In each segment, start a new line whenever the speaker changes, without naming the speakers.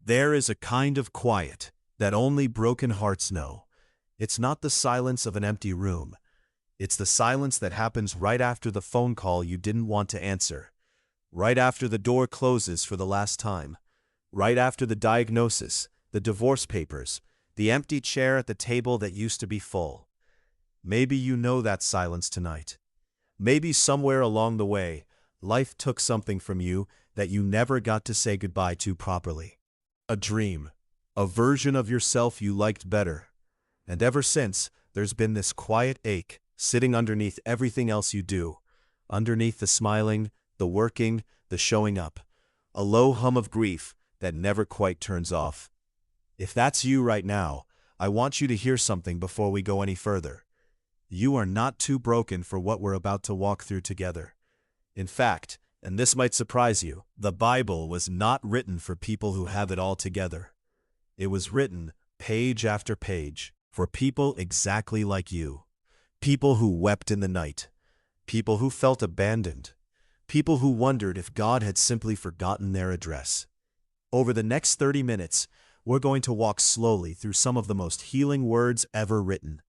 There is a kind of quiet that only broken hearts know. It's not the silence of an empty room. It's the silence that happens right after the phone call you didn't want to answer, right after the door closes for the last time, right after the diagnosis, the divorce papers, the empty chair at the table that used to be full. Maybe you know that silence tonight. Maybe somewhere along the way, life took something from you that you never got to say goodbye to properly. A dream, a version of yourself you liked better. And ever since, there's been this quiet ache sitting underneath everything else you do, underneath the smiling, the working, the showing up, a low hum of grief that never quite turns off. If that's you right now, I want you to hear something before we go any further. You are not too broken for what we're about to walk through together. In fact, and this might surprise you, the Bible was not written for people who have it all together. It was written, page after page, for people exactly like you. People who wept in the night. People who felt abandoned. People who wondered if God had simply forgotten their address. Over the next 30 minutes, we're going to walk slowly through some of the most healing words ever written.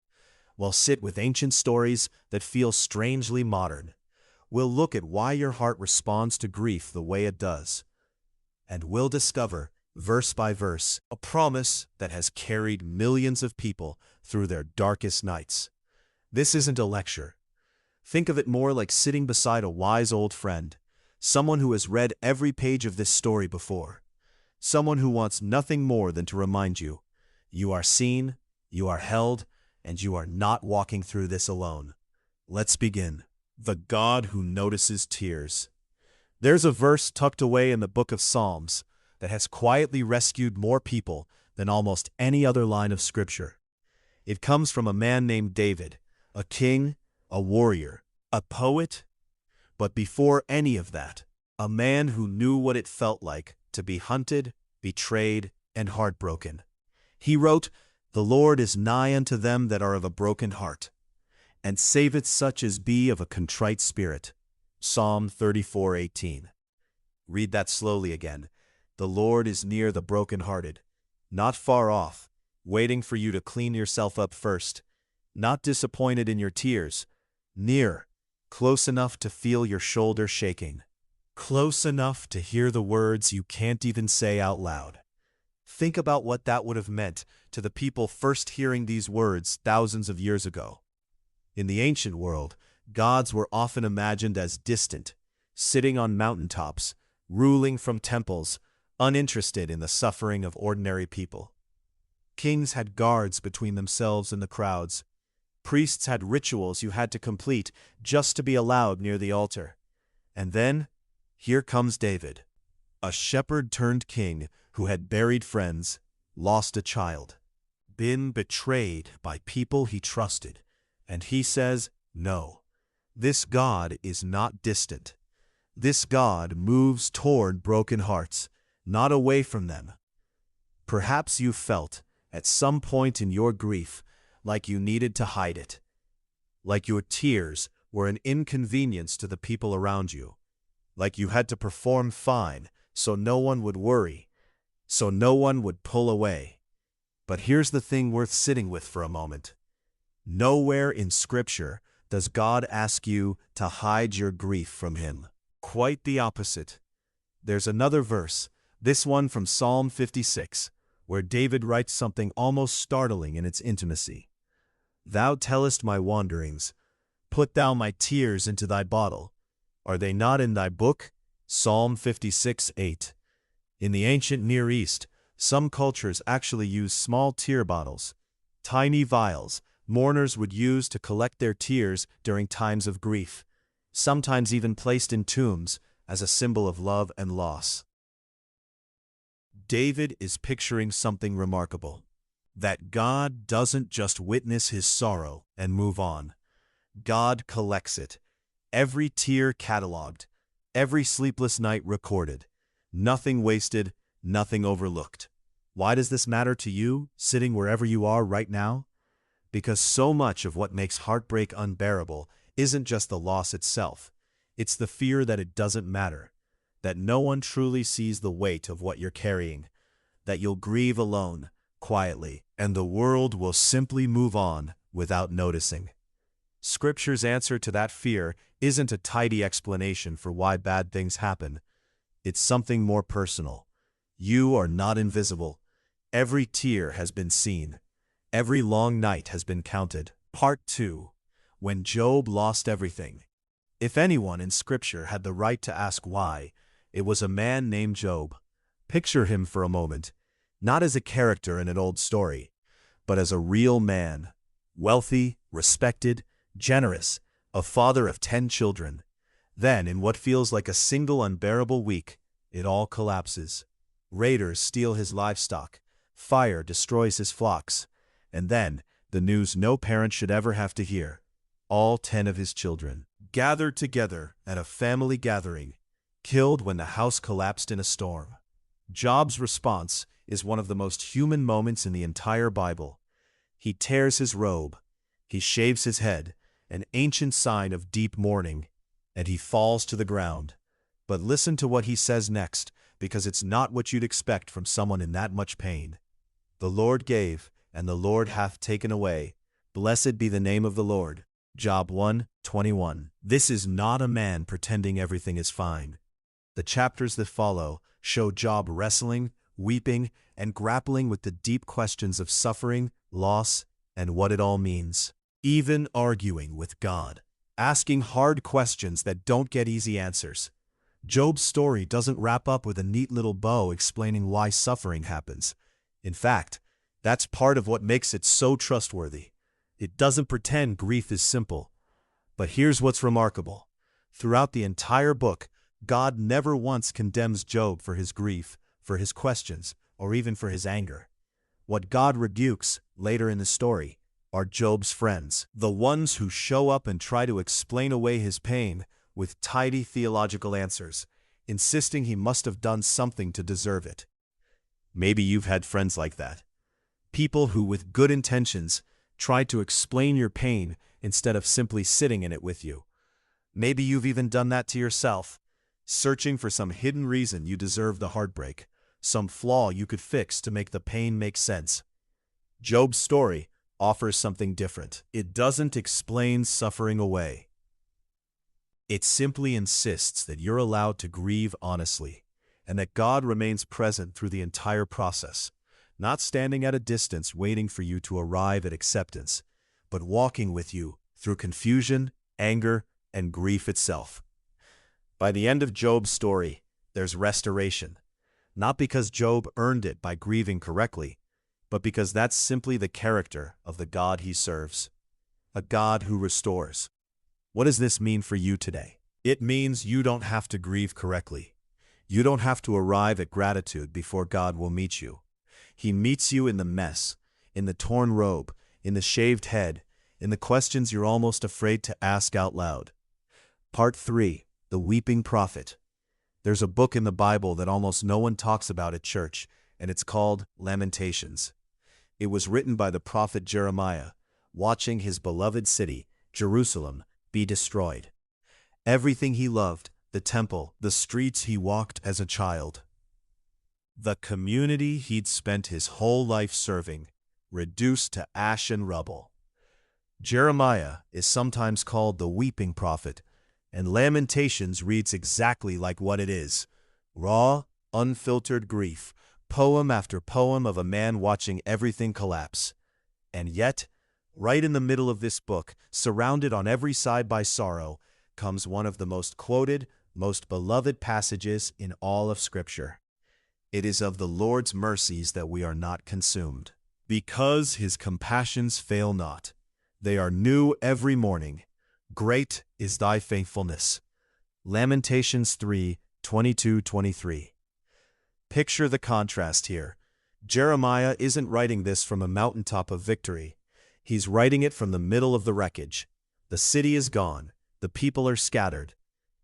We'll sit with ancient stories that feel strangely modern. We'll look at why your heart responds to grief the way it does. And we'll discover, verse by verse, a promise that has carried millions of people through their darkest nights. This isn't a lecture. Think of it more like sitting beside a wise old friend, someone who has read every page of this story before, someone who wants nothing more than to remind you, you are seen, you are held, and you are not walking through this alone. Let's begin. The God who notices tears. There's a verse tucked away in the book of Psalms that has quietly rescued more people than almost any other line of scripture. It comes from a man named David, a king, a warrior, a poet, but before any of that, a man who knew what it felt like to be hunted, betrayed, and heartbroken. He wrote, "The Lord is nigh unto them that are of a broken heart, and saveth such as be of a contrite spirit." Psalm 34:18. Read that slowly again. The Lord is near the brokenhearted, not far off, waiting for you to clean yourself up first, not disappointed in your tears, near, close enough to feel your shoulder shaking, close enough to hear the words you can't even say out loud. Think about what that would have meant to the people first hearing these words thousands of years ago. In the ancient world, gods were often imagined as distant, sitting on mountaintops, ruling from temples, uninterested in the suffering of ordinary people. Kings had guards between themselves and the crowds. Priests had rituals you had to complete just to be allowed near the altar. And then, here comes David, a shepherd turned king who had buried friends, lost a child, been betrayed by people he trusted. And he says, no, this God is not distant. This God moves toward broken hearts, not away from them. Perhaps you felt, at some point in your grief, like you needed to hide it, like your tears were an inconvenience to the people around you, like you had to perform fine so no one would worry, so no one would pull away. But here's the thing worth sitting with for a moment. Nowhere in Scripture does God ask you to hide your grief from Him. Quite the opposite. There's another verse, this one from Psalm 56, where David writes something almost startling in its intimacy. "Thou tellest my wanderings. Put thou my tears into thy bottle. Are they not in thy book?" Psalm 56:8. In the ancient Near East, some cultures actually used small tear bottles, tiny vials mourners would use to collect their tears during times of grief, sometimes even placed in tombs as a symbol of love and loss. David is picturing something remarkable, that God doesn't just witness his sorrow and move on. God collects it, every tear cataloged, every sleepless night recorded, nothing wasted, nothing overlooked. Why does this matter to you, sitting wherever you are right now? Because so much of what makes heartbreak unbearable isn't just the loss itself. It's the fear that it doesn't matter, that no one truly sees the weight of what you're carrying, that you'll grieve alone, quietly, and the world will simply move on without noticing. Scripture's answer to that fear isn't a tidy explanation for why bad things happen. It's something more personal. You are not invisible. Every tear has been seen. Every long night has been counted. Part 2. When Job lost everything. If anyone in Scripture had the right to ask why, it was a man named Job. Picture him for a moment, not as a character in an old story, but as a real man, wealthy, respected, generous, a father of 10 children. Then, in what feels like a single unbearable week, it all collapses. Raiders steal his livestock, fire destroys his flocks, and then, the news no parent should ever have to hear. All 10 of his children, gathered together at a family gathering, killed when the house collapsed in a storm. Job's response is one of the most human moments in the entire Bible. He tears his robe, he shaves his head, an ancient sign of deep mourning, and he falls to the ground. But listen to what he says next, because it's not what you'd expect from someone in that much pain. The Lord gave, and the Lord hath taken away. Blessed be the name of the Lord. Job 1:21. This is not a man pretending everything is fine. The chapters that follow show Job wrestling, weeping, and grappling with the deep questions of suffering, loss, and what it all means. Even arguing with God, asking hard questions that don't get easy answers. Job's story doesn't wrap up with a neat little bow explaining why suffering happens. In fact, that's part of what makes it so trustworthy. It doesn't pretend grief is simple. But here's what's remarkable. Throughout the entire book, God never once condemns Job for his grief, for his questions, or even for his anger. What God rebukes, later in the story, are Job's friends, the ones who show up and try to explain away his pain with tidy theological answers, insisting he must have done something to deserve it. Maybe you've had friends like that. People who, with good intentions, try to explain your pain instead of simply sitting in it with you. Maybe you've even done that to yourself, searching for some hidden reason you deserve the heartbreak, some flaw you could fix to make the pain make sense. Job's story offers something different. It doesn't explain suffering away. It simply insists that you're allowed to grieve honestly, and that God remains present through the entire process, not standing at a distance waiting for you to arrive at acceptance, but walking with you through confusion, anger, and grief itself. By the end of Job's story, there's restoration, not because Job earned it by grieving correctly, but because that's simply the character of the God he serves, a God who restores. What does this mean for you today? It means you don't have to grieve correctly. You don't have to arrive at gratitude before God will meet you. He meets you in the mess, in the torn robe, in the shaved head, in the questions you're almost afraid to ask out loud. Part 3. The Weeping Prophet. There's a book in the Bible that almost no one talks about at church, and it's called Lamentations. It was written by the prophet Jeremiah, watching his beloved city, Jerusalem, be destroyed. Everything he loved, the temple, the streets he walked as a child, the community he'd spent his whole life serving, reduced to ash and rubble. Jeremiah is sometimes called the Weeping Prophet, and Lamentations reads exactly like what it is: raw, unfiltered grief, poem after poem of a man watching everything collapse. And yet, right in the middle of this book, surrounded on every side by sorrow, comes one of the most quoted, most beloved passages in all of Scripture. It is of the Lord's mercies that we are not consumed, because his compassions fail not. They are new every morning. Great is thy faithfulness. Lamentations 3:22-23. Picture the contrast here. Jeremiah isn't writing this from a mountaintop of victory. He's writing it from the middle of the wreckage. The city is gone. The people are scattered.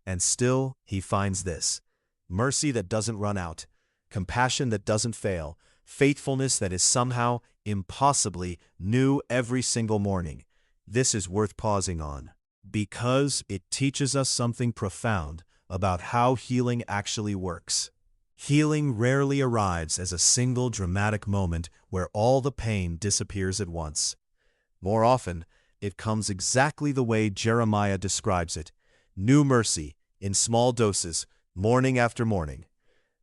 And still, he finds this: mercy that doesn't run out, compassion that doesn't fail, faithfulness that is somehow, impossibly, new every single morning. This is worth pausing on, because it teaches us something profound about how healing actually works. Healing rarely arrives as a single dramatic moment where all the pain disappears at once. More often, it comes exactly the way Jeremiah describes it: new mercy, in small doses, morning after morning.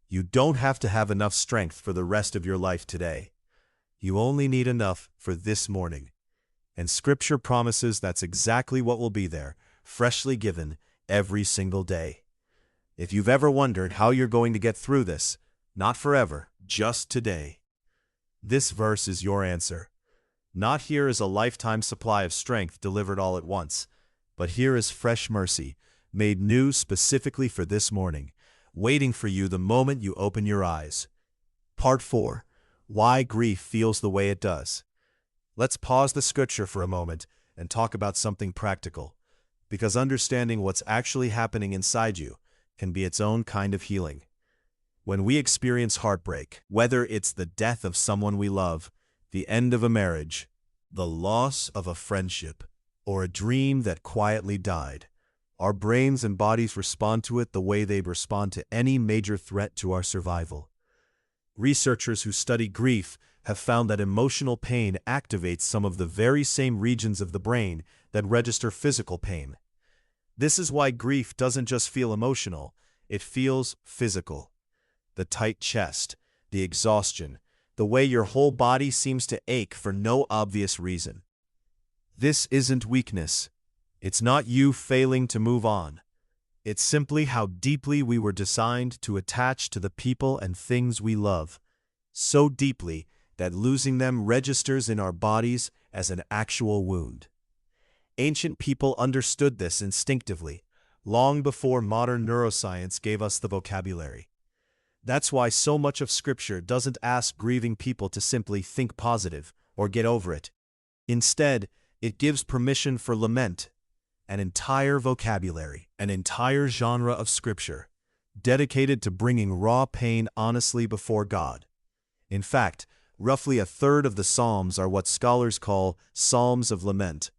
You don't have to have enough strength for the rest of your life today. You only need enough for this morning. And Scripture promises that's exactly what will be there, freshly given every single day. If you've ever wondered how you're going to get through this, not forever, just today, this verse is your answer. Not here is a lifetime supply of strength delivered all at once, but here is fresh mercy, made new specifically for this morning, waiting for you the moment you open your eyes. Part 4. Why grief feels the way it does. Let's pause the scripture for a moment and talk about something practical, because understanding what's actually happening inside you can be its own kind of healing. When we experience heartbreak, whether it's the death of someone we love, the end of a marriage, the loss of a friendship, or a dream that quietly died, our brains and bodies respond to it the way they respond to any major threat to our survival. Researchers who study grief have found that emotional pain activates some of the very same regions of the brain that register physical pain. This is why grief doesn't just feel emotional, it feels physical. The tight chest, the exhaustion, the way your whole body seems to ache for no obvious reason. This isn't weakness. It's not you failing to move on. It's simply how deeply we were designed to attach to the people and things we love, so deeply that losing them registers in our bodies as an actual wound. Ancient people understood this instinctively, long before modern neuroscience gave us the vocabulary. That's why so much of Scripture doesn't ask grieving people to simply think positive or get over it. Instead, it gives permission for lament, an entire vocabulary, an entire genre of Scripture, dedicated to bringing raw pain honestly before God. In fact, roughly a third of the Psalms are what scholars call Psalms of Lament,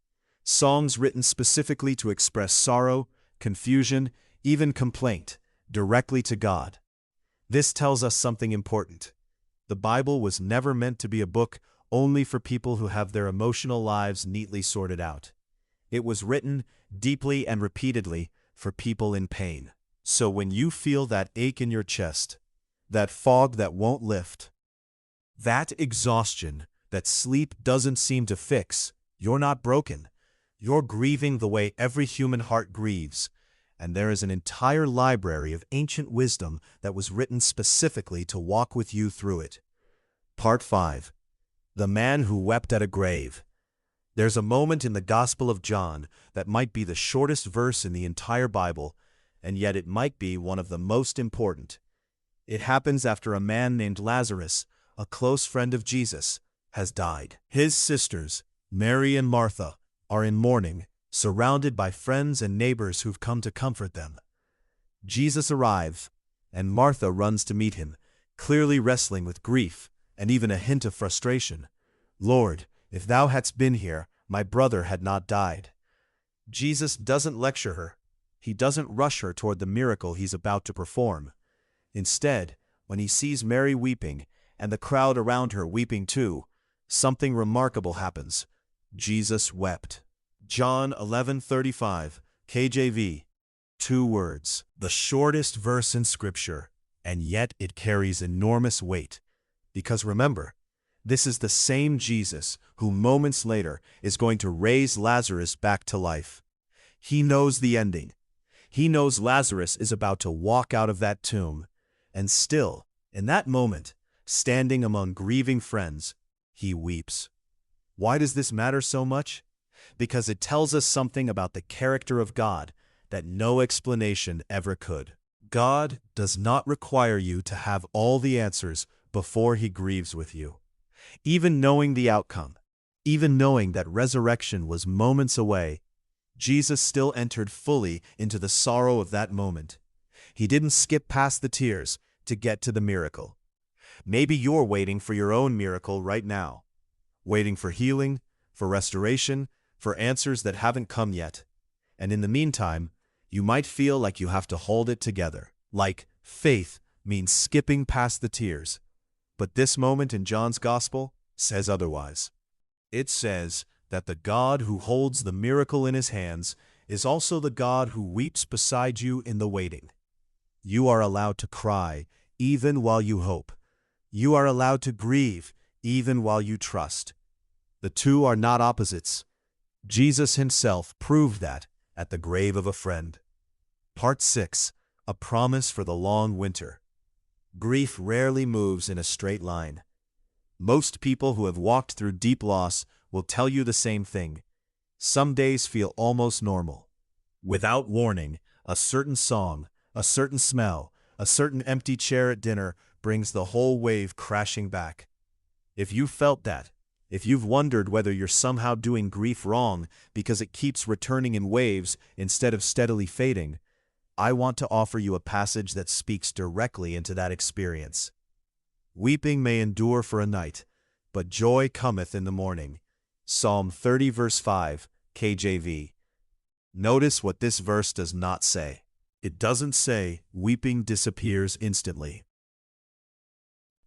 songs written specifically to express sorrow, confusion, even complaint, directly to God. This tells us something important. The Bible was never meant to be a book only for people who have their emotional lives neatly sorted out. It was written deeply and repeatedly for people in pain. So when you feel that ache in your chest, that fog that won't lift, that exhaustion that sleep doesn't seem to fix, you're not broken. You're grieving the way every human heart grieves, and there is an entire library of ancient wisdom that was written specifically to walk with you through it. Part 5. The Man Who Wept at a Grave. There's a moment in the Gospel of John that might be the shortest verse in the entire Bible, and yet it might be one of the most important. It happens after a man named Lazarus, a close friend of Jesus, has died. His sisters, Mary and Martha, are in mourning, surrounded by friends and neighbors who've come to comfort them. Jesus arrives, and Martha runs to meet him, clearly wrestling with grief and even a hint of frustration. "Lord, if thou hadst been here, my brother had not died." Jesus doesn't lecture her. He doesn't rush her toward the miracle he's about to perform. Instead, when he sees Mary weeping, and the crowd around her weeping too, something remarkable happens. Jesus wept. John 11:35, KJV. 2 words, the shortest verse in Scripture, and yet it carries enormous weight. Because remember, this is the same Jesus who moments later is going to raise Lazarus back to life. He knows the ending. He knows Lazarus is about to walk out of that tomb, and still, in that moment, standing among grieving friends, he weeps. Why does this matter so much? Because it tells us something about the character of God that no explanation ever could. God does not require you to have all the answers before he grieves with you. Even knowing the outcome, even knowing that resurrection was moments away, Jesus still entered fully into the sorrow of that moment. He didn't skip past the tears to get to the miracle. Maybe you're waiting for your own miracle right now, waiting for healing, for restoration, for answers that haven't come yet. And in the meantime, you might feel like you have to hold it together, like faith means skipping past the tears. But this moment in John's Gospel says otherwise. It says that the God who holds the miracle in his hands is also the God who weeps beside you in the waiting. You are allowed to cry even while you hope. You are allowed to grieve even while you trust. The two are not opposites. Jesus himself proved that at the grave of a friend. Part 6. A promise for the long winter. Grief rarely moves in a straight line. Most people who have walked through deep loss will tell you the same thing. Some days feel almost normal. Without warning, a certain song, a certain smell, a certain empty chair at dinner brings the whole wave crashing back. If you felt that, if you've wondered whether you're somehow doing grief wrong because it keeps returning in waves instead of steadily fading, I want to offer you a passage that speaks directly into that experience. Weeping may endure for a night, but joy cometh in the morning. Psalm 30 verse 5, KJV. Notice what this verse does not say. It doesn't say weeping disappears instantly.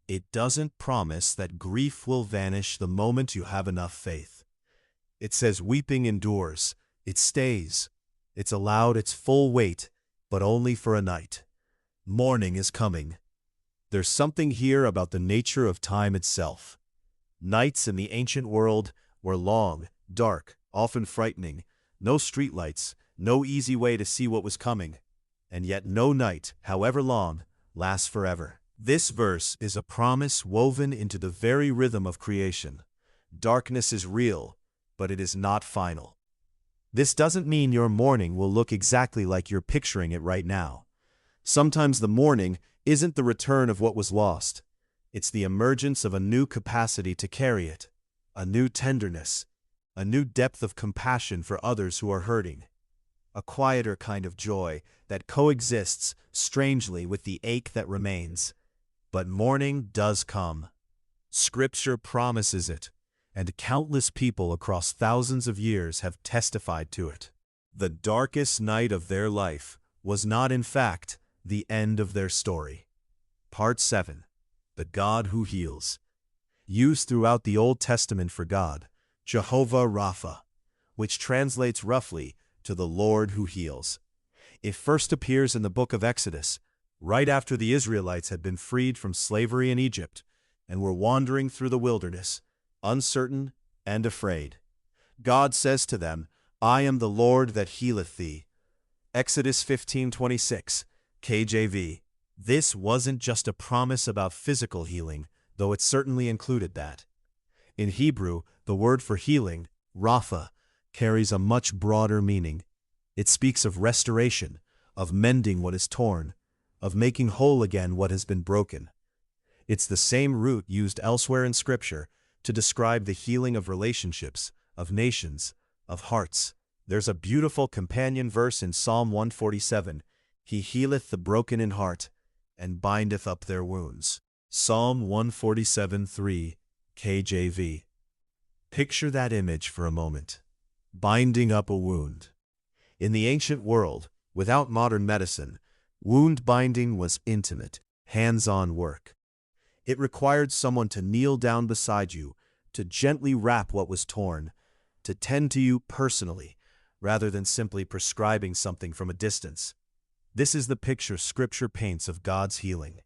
It doesn't promise that grief will vanish the moment you have enough faith. It says weeping endures. It stays. It's allowed its full weight, but only for a night. Morning is coming. There's something here about the nature of time itself. Nights in the ancient world were long, dark, often frightening. No streetlights, no easy way to see what was coming. And yet no night, however long, lasts forever. This verse is a promise woven into the very rhythm of creation. Darkness is real, but it is not final. This doesn't mean your morning will look exactly like you're picturing it right now. Sometimes the morning isn't the return of what was lost. It's the emergence of a new capacity to carry it, a new tenderness, a new depth of compassion for others who are hurting, a quieter kind of joy that coexists strangely with the ache that remains. But morning does come. Scripture promises it, and countless people across thousands of years have testified to it. The darkest night of their life was not, in fact, the end of their story. Part 7. The God who heals. Used throughout the Old Testament for God, Jehovah Rapha, which translates roughly to the Lord who heals. It first appears in the book of Exodus, right after the Israelites had been freed from slavery in Egypt and were wandering through the wilderness, uncertain and afraid. God says to them, I am the Lord that healeth thee. Exodus 15:26, KJV. This wasn't just a promise about physical healing, though it certainly included that. In Hebrew, the word for healing, Rapha, carries a much broader meaning. It speaks of restoration, of mending what is torn, of making whole again what has been broken. It's the same root used elsewhere in Scripture to describe the healing of relationships, of nations, of hearts. There's a beautiful companion verse in Psalm 147, He healeth the broken in heart, and bindeth up their wounds. Psalm 147:3, KJV. Picture that image for a moment. Binding up a wound. In the ancient world, without modern medicine, wound binding was intimate, hands-on work. It required someone to kneel down beside you, to gently wrap what was torn, to tend to you personally, rather than simply prescribing something from a distance. This is the picture Scripture paints of God's healing.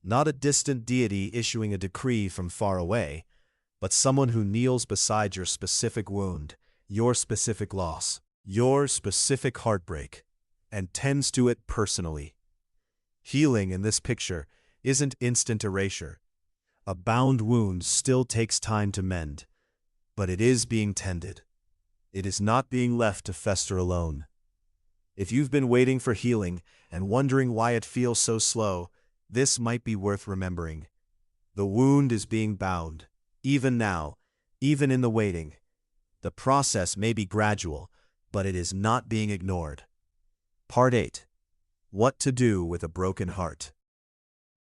Not a distant deity issuing a decree from far away, but someone who kneels beside your specific wound, your specific loss, your specific heartbreak, and tends to it personally. Healing in this picture isn't instant erasure. A bound wound still takes time to mend, but it is being tended. It is not being left to fester alone. If you've been waiting for healing and wondering why it feels so slow, this might be worth remembering. The wound is being bound, even now, even in the waiting. The process may be gradual, but it is not being ignored. Part 8. What to do with a broken heart.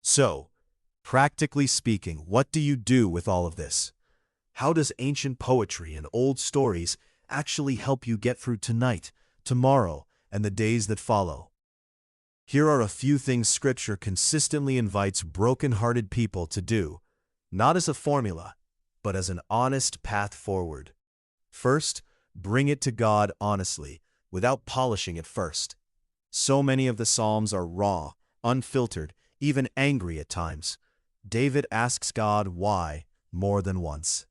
So, practically speaking, what do you do with all of this? How does ancient poetry and old stories actually help you get through tonight, tomorrow, and the days that follow? Here are a few things Scripture consistently invites broken-hearted people to do, not as a formula, but as an honest path forward. First, bring it to God honestly, without polishing it first. So many of the Psalms are raw, unfiltered, even angry at times. David asks God why more than once.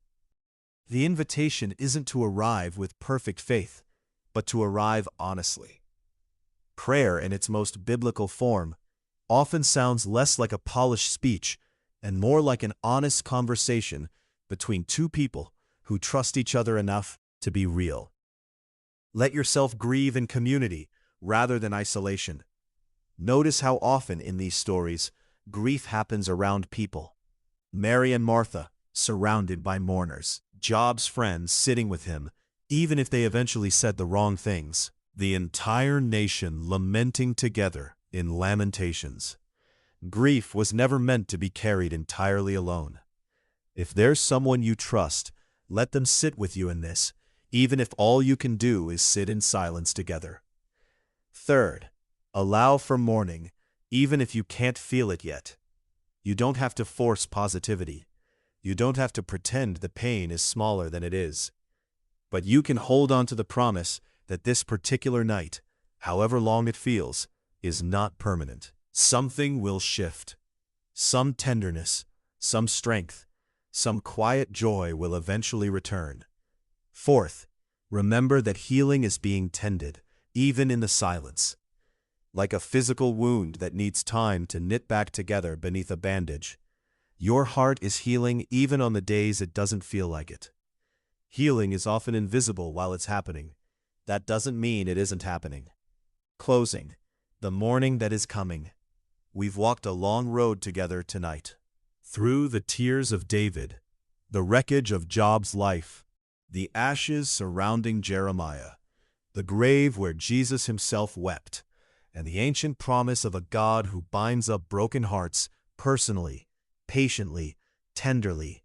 The invitation isn't to arrive with perfect faith, but to arrive honestly. Prayer in its most biblical form often sounds less like a polished speech and more like an honest conversation between two people who trust each other enough to be real. Let yourself grieve in community rather than isolation. Notice how often in these stories, grief happens around people. Mary and Martha, surrounded by mourners. Job's friends sitting with him, even if they eventually said the wrong things. The entire nation lamenting together in lamentations. Grief was never meant to be carried entirely alone. If there's someone you trust, let them sit with you in this, even if all you can do is sit in silence together. Third, allow for mourning, even if you can't feel it yet. You don't have to force positivity. You don't have to pretend the pain is smaller than it is. But you can hold on to the promise that this particular night, however long it feels, is not permanent. Something will shift. Some tenderness, some strength, some quiet joy will eventually return. Fourth, remember that healing is being tended, even in the silence. Like a physical wound that needs time to knit back together beneath a bandage, your heart is healing even on the days it doesn't feel like it. Healing is often invisible while it's happening. That doesn't mean it isn't happening. Closing, the morning that is coming. We've walked a long road together tonight. Through the tears of David, the wreckage of Job's life, the ashes surrounding Jeremiah, the grave where Jesus himself wept, and the ancient promise of a God who binds up broken hearts personally, patiently, tenderly.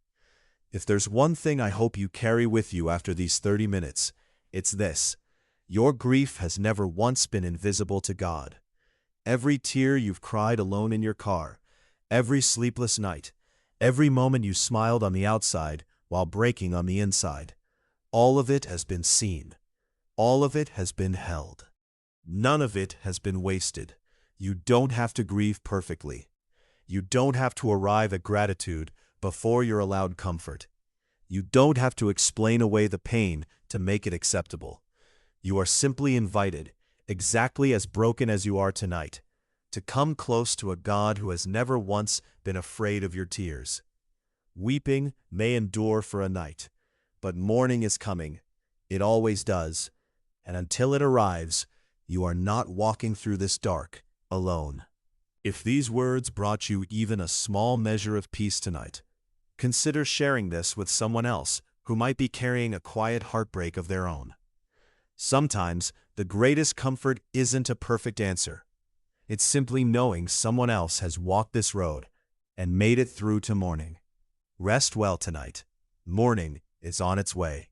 If there's one thing I hope you carry with you after these 30 minutes, it's this. Your grief has never once been invisible to God. Every tear you've cried alone in your car, every sleepless night, every moment you smiled on the outside while breaking on the inside, all of it has been seen. All of it has been held. None of it has been wasted. You don't have to grieve perfectly. You don't have to arrive at gratitude before you're allowed comfort. You don't have to explain away the pain to make it acceptable. You are simply invited, exactly as broken as you are tonight, to come close to a God who has never once been afraid of your tears. Weeping may endure for a night, but morning is coming. It always does. And until it arrives, you are not walking through this dark alone. If these words brought you even a small measure of peace tonight, consider sharing this with someone else who might be carrying a quiet heartbreak of their own. Sometimes, the greatest comfort isn't a perfect answer. It's simply knowing someone else has walked this road and made it through to morning. Rest well tonight. Morning is on its way.